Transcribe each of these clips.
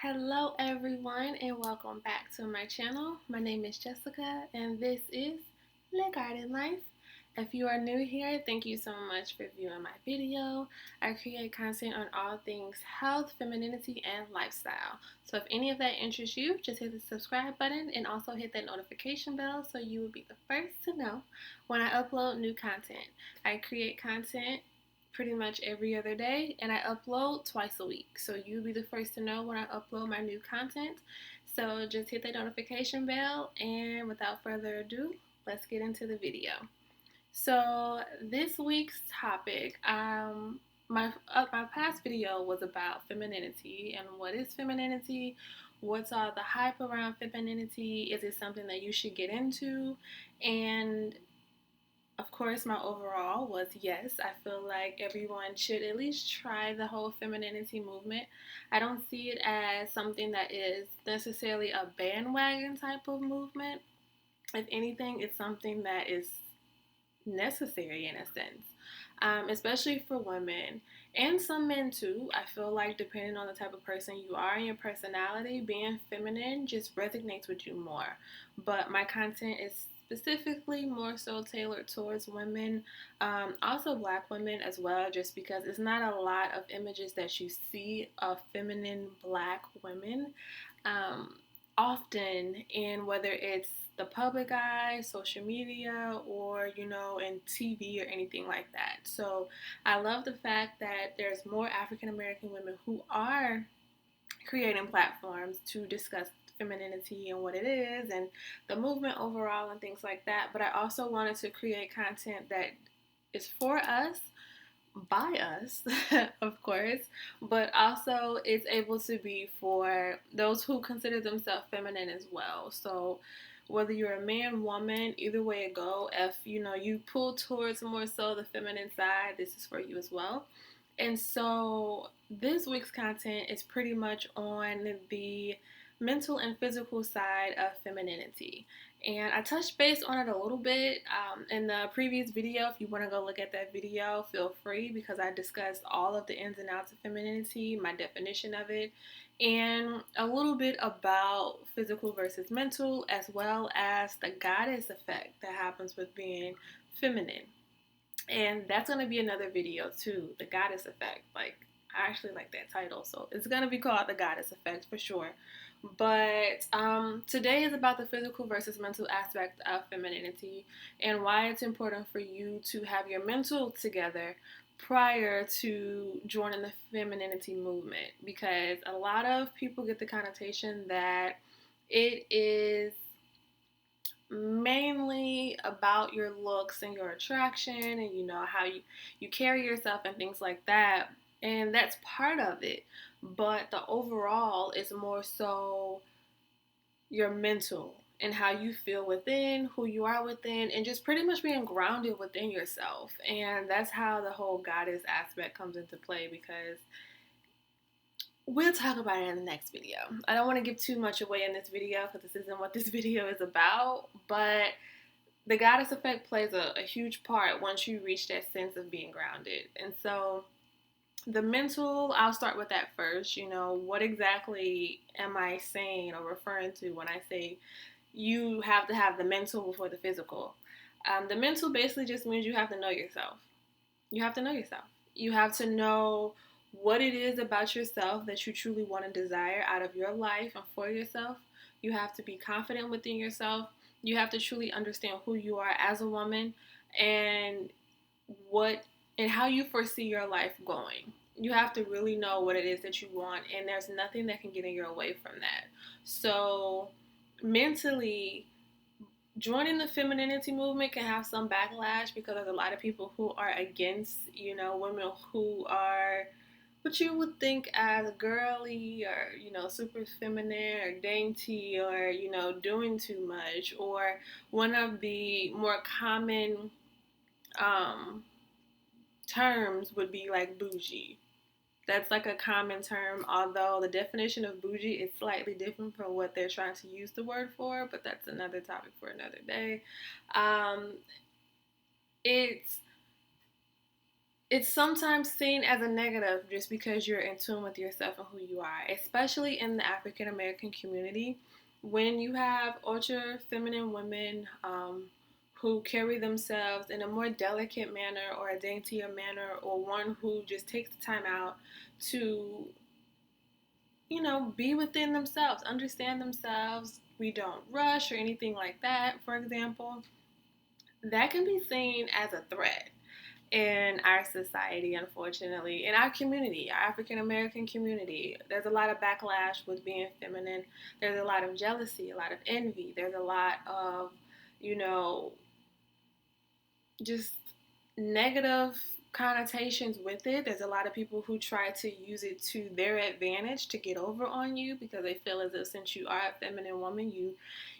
Hello everyone and welcome back to my channel. My name is Jessica and this is Legardentv. If you are new here, thank you so much for viewing my video. I create content on all things health, femininity, and lifestyle. So if any of that interests you, just hit the subscribe button and also hit that notification bell so you will be the first to know when I upload new content. I create content pretty much every other day and I upload twice a week. So you'll be the first to know when I upload my new content. So just hit that notification bell and without further ado, let's get into the video. So this week's topic, my past video was about femininity and what is femininity, what's all the hype around femininity, is it something that you should get into, and of course, my overall was yes. I feel like everyone should at least try the whole femininity movement. I don't see it as something that is necessarily a bandwagon type of movement. If anything, it's something that is necessary in a sense, especially for women and some men too. I feel like depending on the type of person you are and your personality, being feminine just resonates with you more. But my content is specifically more so tailored towards women, also black women as well, just because it's not a lot of images that you see of feminine black women. Um, Often in whether it's the public eye, social media, or in TV or anything like that. So I love the fact that there's more African American women who are creating platforms to discuss femininity and what it is and the movement overall and things like that. But I also wanted to create content that is for us, by us, of course, but also it's able to be for those who consider themselves feminine as well. So whether you're a man, woman, either way it go, if you pull towards more so the feminine side, this is for you as well. And so this week's content is pretty much on the mental and physical side of femininity. And I touched base on it a little bit in the previous video. If you want to go look at that video, feel free, because I discussed all of the ins and outs of femininity, my definition of it, and a little bit about physical versus mental, as well as the goddess effect that happens with being feminine. And that's going to be another video too, the goddess effect. Like, I actually like that title, so it's going to be called the goddess effect for sure. But today is about the physical versus mental aspect of femininity and why it's important for you to have your mental together prior to joining the femininity movement, because a lot of people get the connotation that it is mainly about your looks and your attraction and how you carry yourself and things like that, and that's part of it, but the overall is more so your mental and how you feel within, who you are within, and just pretty much being grounded within yourself. And that's how the whole goddess aspect comes into play, because we'll talk about it in the next video. I don't want to give too much away in this video because this isn't what this video is about, but the goddess effect plays a huge part once you reach that sense of being grounded. And so the mental, I'll start with that first. What exactly am I saying or referring to when I say you have to have the mental before the physical? The mental basically just means you have to know yourself. You have to know yourself. You have to know what it is about yourself that you truly want to desire out of your life and for yourself. You have to be confident within yourself. You have to truly understand who you are as a woman and what and how you foresee your life going. You have to really know what it is that you want, and there's nothing that can get in your way from that. So mentally, joining the femininity movement can have some backlash because there's a lot of people who are against, women who are what you would think as girly or, super feminine or dainty or, doing too much. Or one of the more common um, terms would be like bougie. That's like a common term, although the definition of bougie is slightly different from what they're trying to use the word for, but that's another topic for another day. Um, it's it's sometimes seen as a negative just because you're in tune with yourself and who you are, especially in the African American community. When you have ultra feminine women who carry themselves in a more delicate manner or a daintier manner, or one who just takes the time out to, be within themselves, understand themselves, we don't rush or anything like that, for example, that can be seen as a threat in our society, unfortunately, in our community, our African American community. There's a lot of backlash with being feminine. There's a lot of jealousy, a lot of envy. There's a lot of, you know, just negative connotations with it. There's a lot of people who try to use it to their advantage to get over on you because they feel as if since you are a feminine woman,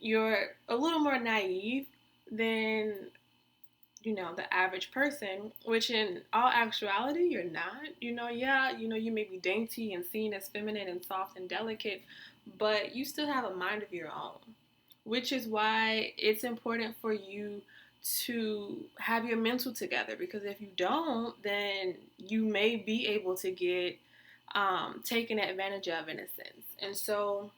you're a little more naive than the average person, which in all actuality, you're not. You may be dainty and seen as feminine and soft and delicate, but you still have a mind of your own, which is why it's important for you to have your mental together, because if you don't, then you may be able to get taken advantage of in a sense. And so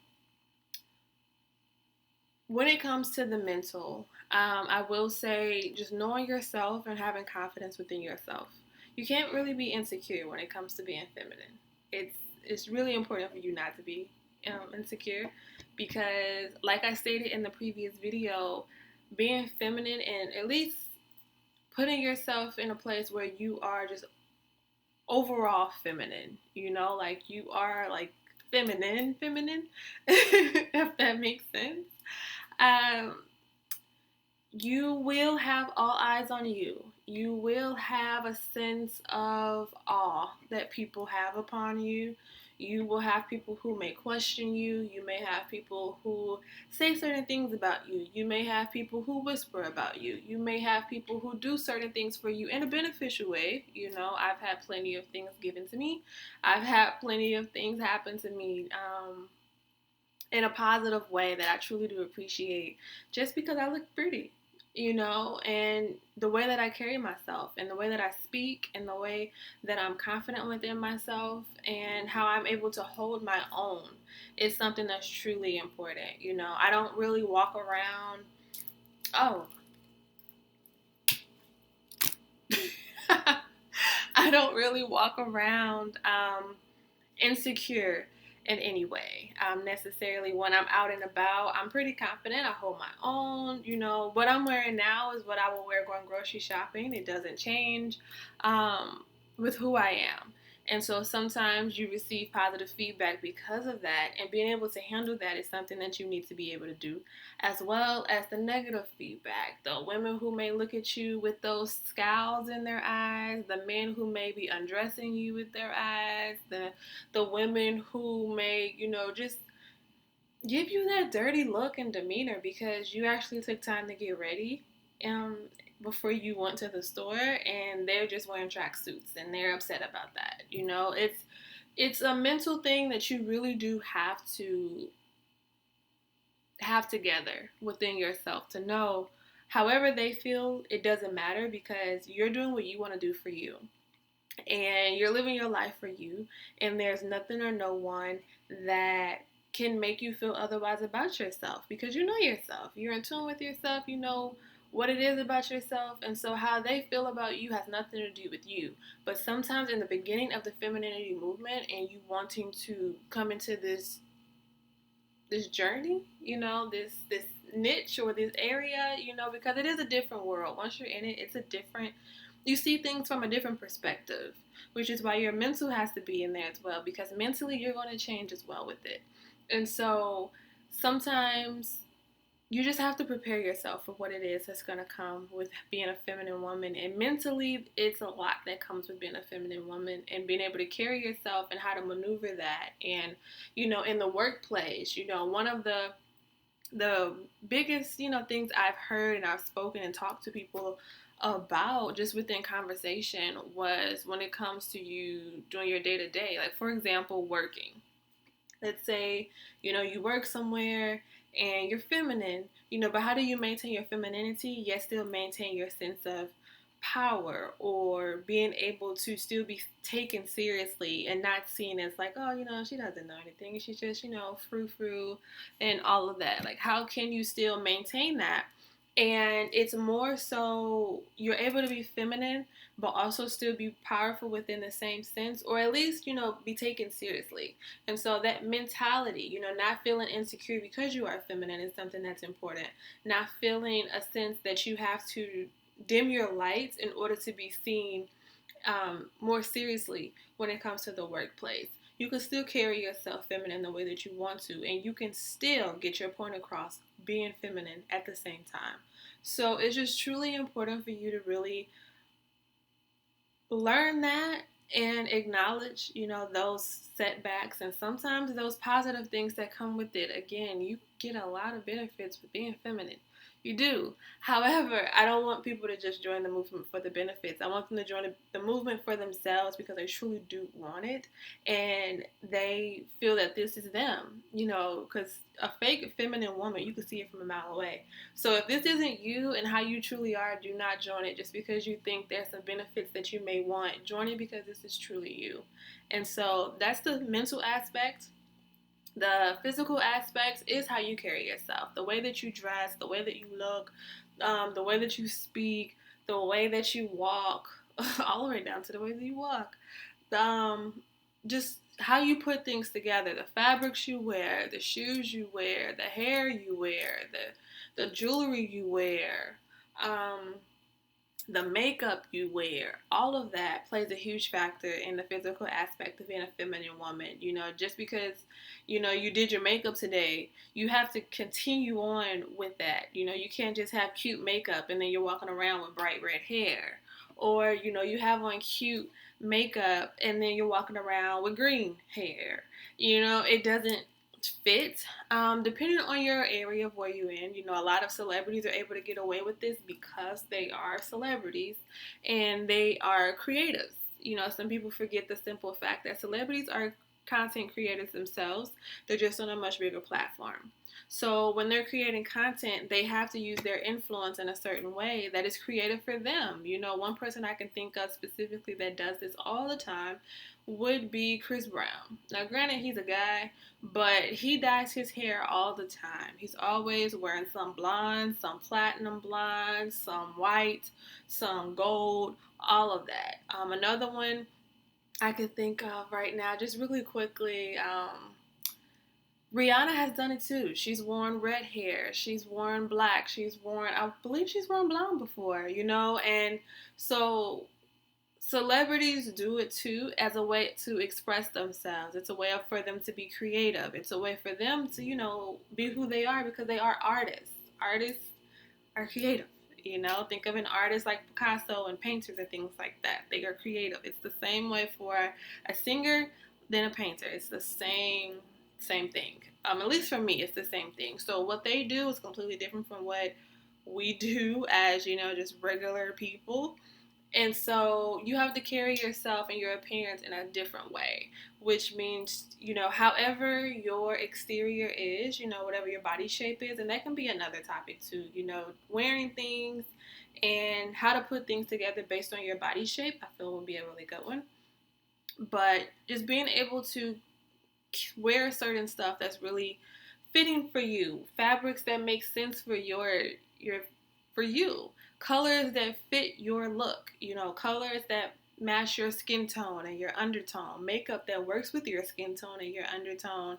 when it comes to the mental, I will say just knowing yourself and having confidence within yourself. You can't really be insecure when it comes to being feminine. It's really important for you not to be insecure, because, like I stated in the previous video, being feminine and at least putting yourself in a place where you are just overall feminine, like you are like feminine, if that makes sense. Um, you will have all eyes on you. You will have a sense of awe that people have upon you. You will have people who may question you. You may have people who say certain things about you. You may have people who whisper about you. You may have people who do certain things for you in a beneficial way. I've had plenty of things given to me. I've had plenty of things happen to me in a positive way that I truly do appreciate, just because I look pretty, and the way that I carry myself and the way that I speak and the way that I'm confident within myself and how I'm able to hold my own is something that's truly important. I don't really walk around, oh, I don't really walk around insecure in any way. Necessarily when I'm out and about, I'm pretty confident. I hold my own. What I'm wearing now is what I will wear going grocery shopping. It doesn't change with who I am. And so sometimes you receive positive feedback because of that, and being able to handle that is something that you need to be able to do, as well as the negative feedback. The women who may look at you with those scowls in their eyes, the men who may be undressing you with their eyes, the women who may, just give you that dirty look and demeanor because you actually took time to get ready um, before you went to the store, and they're just wearing tracksuits and they're upset about that. It's a mental thing that you really do have to have together within yourself to know however they feel, it doesn't matter, because you're doing what you want to do for you and you're living your life for you, and there's nothing or no one that can make you feel otherwise about yourself, because you know yourself, you're in tune with yourself, you know what it is about yourself, and so how they feel about you has nothing to do with you. But sometimes in the beginning of the femininity movement and you wanting to come into this journey, this niche or this area, because it is a different world. Once you're in it, it's a different, you see things from a different perspective, which is why your mental has to be in there as well, because mentally you're going to change as well with it. And so sometimes you just have to prepare yourself for what it is that's going to come with being a feminine woman. And mentally, it's a lot that comes with being a feminine woman and being able to carry yourself and how to maneuver that. And, in the workplace, one of the biggest, things I've heard and I've spoken and talked to people about just within conversation was when it comes to you doing your day to day. Like, for example, working. Let's say, you work somewhere and you're feminine, but how do you maintain your femininity yet still maintain your sense of power, or being able to still be taken seriously and not seen as like, oh, she doesn't know anything. She's just, frou-frou and all of that. Like, how can you still maintain that? And it's more so you're able to be feminine, but also still be powerful within the same sense, or at least, be taken seriously. And so that mentality, not feeling insecure because you are feminine is something that's important. Not feeling a sense that you have to dim your lights in order to be seen more seriously when it comes to the workplace. You can still carry yourself feminine the way that you want to, and you can still get your point across being feminine at the same time. So it's just truly important for you to really learn that and acknowledge, those setbacks and sometimes those positive things that come with it. Again, you get a lot of benefits with being feminine. You do. However, I don't want people to just join the movement for the benefits. I want them to join the movement for themselves because they truly do want it and they feel that this is them, because a fake feminine woman, you can see it from a mile away. So if this isn't you and how you truly are, do not join it just because you think there's some benefits that you may want. Join it because this is truly you. And so that's the mental aspect. The physical aspect is how you carry yourself. The way that you dress, the way that you look, the way that you speak, the way that you walk, all the way down to the way that you walk. Just how you put things together, the fabrics you wear, the shoes you wear, the hair you wear, the jewelry you wear, the makeup you wear, all of that plays a huge factor in the physical aspect of being a feminine woman. Just because, you did your makeup today, you have to continue on with that. You can't just have cute makeup and then you're walking around with bright red hair. Or, you have on cute makeup and then you're walking around with green hair. It doesn't fit. Depending on your area of where you're in, a lot of celebrities are able to get away with this because they are celebrities and they are creatives. Some people forget the simple fact that celebrities are content creators themselves. They're just on a much bigger platform. So when they're creating content, they have to use their influence in a certain way that is creative for them. One person I can think of specifically that does this all the time would be Chris Brown. Now, granted, he's a guy, but he dyes his hair all the time. He's always wearing some blonde, some platinum blonde, some white, some gold, all of that. Another one I could think of right now, just really quickly, Rihanna has done it too. She's worn red hair. She's worn black. I believe she's worn blonde before, and so celebrities do it too as a way to express themselves. It's a way for them to be creative. It's a way for them to, be who they are because they are artists. Artists are creative. Think of an artist like Picasso and painters and things like that. They are creative. It's the same way for a singer than a painter. It's the same thing. At least for me, it's the same thing. So what they do is completely different from what we do as, just regular people. And so you have to carry yourself and your appearance in a different way, which means, however your exterior is, whatever your body shape is, and that can be another topic too, wearing things and how to put things together based on your body shape, I feel would be a really good one. But just being able to wear certain stuff that's really fitting for you, fabrics that make sense for for you, colors that fit your look, colors that match your skin tone and your undertone, makeup that works with your skin tone and your undertone,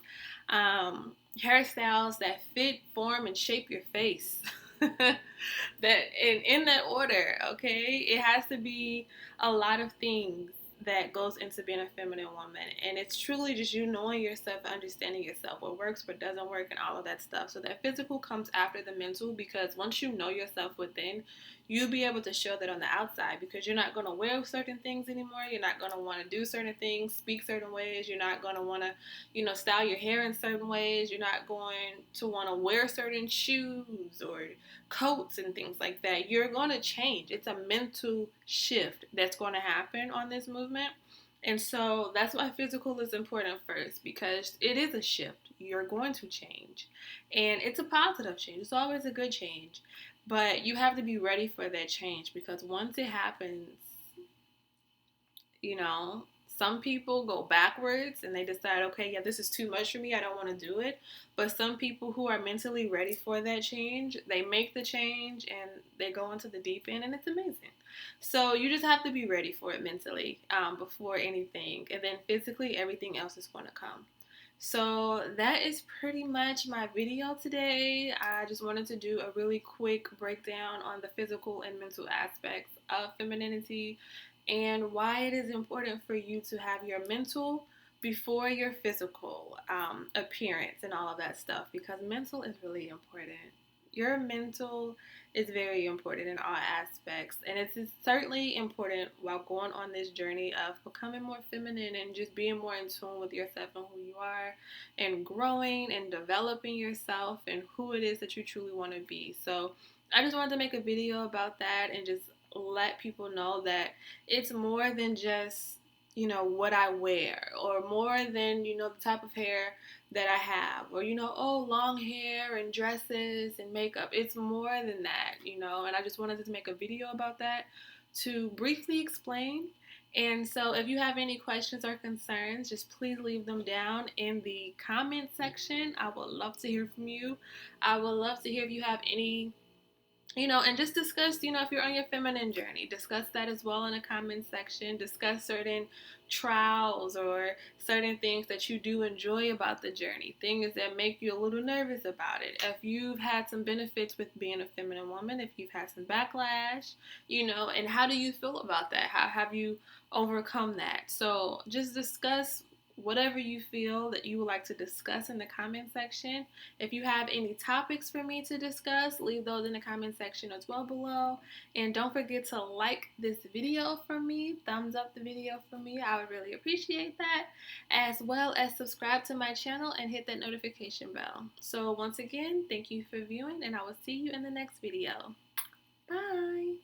hairstyles that fit, form, and shape your face. That in that order, okay? It has to be a lot of things that goes into being a feminine woman, and it's truly just you knowing yourself, understanding yourself, what works, what doesn't work, and all of that stuff. So that physical comes after the mental, because once you know yourself within, you'll be able to show that on the outside, because you're not going to wear certain things anymore. You're not going to want to do certain things, speak certain ways. You're not going to want to style your hair in certain ways. You're not going to want to wear certain shoes or coats and things like that. You're going to change. It's a mental shift that's going to happen on this movement. And so that's why physical is important first, because it is a shift. You're going to change. And it's a positive change. It's always a good change. But you have to be ready for that change, because once it happens, you know, some people go backwards and they decide, okay, yeah, this is too much for me, I don't want to do it. But some people who are mentally ready for that change, they make the change and they go into the deep end, and it's amazing. So you just have to be ready for it mentally, before anything, and then physically everything else is going to come. So that is pretty much my video today. I just wanted to do a really quick breakdown on the physical and mental aspects of femininity and why it is important for you to have your mental before your physical appearance and all of that stuff, because mental is really important. Your mental is very important in all aspects, and it's certainly important while going on this journey of becoming more feminine and just being more in tune with yourself and who you are, and growing and developing yourself and who it is that you truly want to be. So I just wanted to make a video about that and just let people know that it's more than just, what I wear, or more than, the type of hair that I have, or, oh, long hair and dresses and makeup. It's more than that, and I just wanted to make a video about that to briefly explain. And so if you have any questions or concerns, just please leave them down in the comment section. I would love to hear from you. I would love to hear if you have any, and just discuss, if you're on your feminine journey, discuss that as well in the comment section. Discuss certain trials or certain things that you do enjoy about the journey, things that make you a little nervous about it. If you've had some benefits with being a feminine woman, if you've had some backlash, and how do you feel about that? How have you overcome that? So just discuss whatever you feel that you would like to discuss in the comment section. If you have any topics for me to discuss, leave those in the comment section as well below. And don't forget to like this video for me, thumbs up the video for me. I would really appreciate that, as well as subscribe to my channel and hit that notification bell. So once again, thank you for viewing, and I will see you in the next video. Bye.